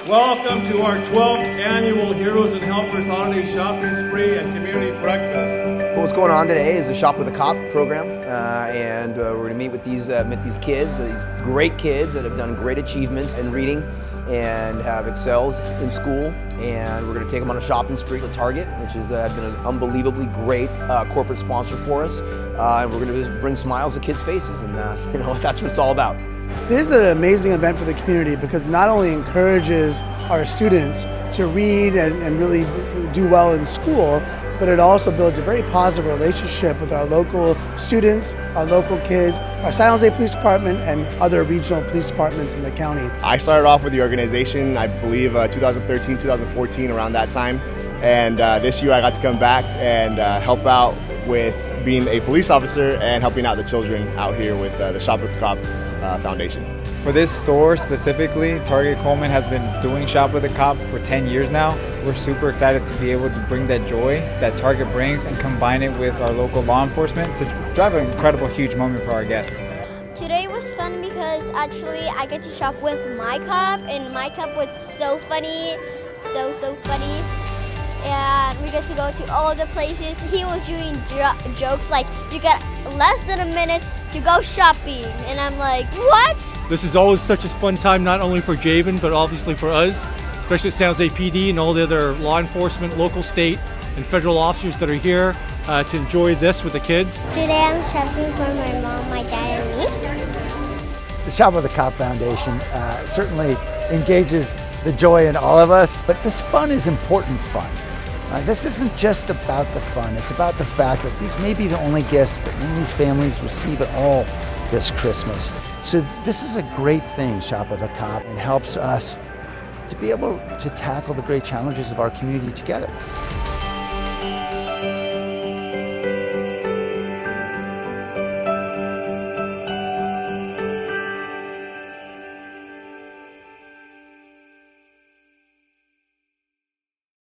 Welcome to our 12th annual Heroes and Helpers Holiday Shopping Spree and Community Breakfast. What's going on today is the Shop with a Cop program, and we're going to meet with these kids, these great kids that have done great achievements in reading and have excelled in school, and we're going to take them on a shopping spree to Target, which has been an unbelievably great corporate sponsor for us, and we're going to bring smiles to kids' faces, and that's what it's all about. This is an amazing event for the community because it not only encourages our students to read and really do well in school, but it also builds a very positive relationship with our local students, our local kids, our San Jose Police Department, and other regional police departments in the county. I started off with the organization, I believe 2013, 2014, around that time. And this year I got to come back and help out with being a police officer and helping out the children out here with the Shop with the Cop Foundation. For this store specifically, Target Coleman has been doing Shop with a Cop for 10 years now. We're super excited to be able to bring that joy that Target brings and combine it with our local law enforcement to drive an incredible, huge moment for our guests. Today was fun because actually I get to shop with my cop, and my cop was so funny, so funny. And we get to go to all the places. He was doing jokes like, you got less than a minute to go shopping. And I'm like, what? This is always such a fun time, not only for Javen, but obviously for us, especially San Jose PD and all the other law enforcement, local, state, and federal officers that are here to enjoy this with the kids. Today I'm shopping for my mom, my dad, and me. The Shop with the Cop Foundation certainly engages the joy in all of us, but this fun is important fun. This isn't just about the fun, it's about the fact that these may be the only gifts that many of these families receive at all this Christmas. So this is a great thing, Shop with a Cop, and helps us to be able to tackle the great challenges of our community together.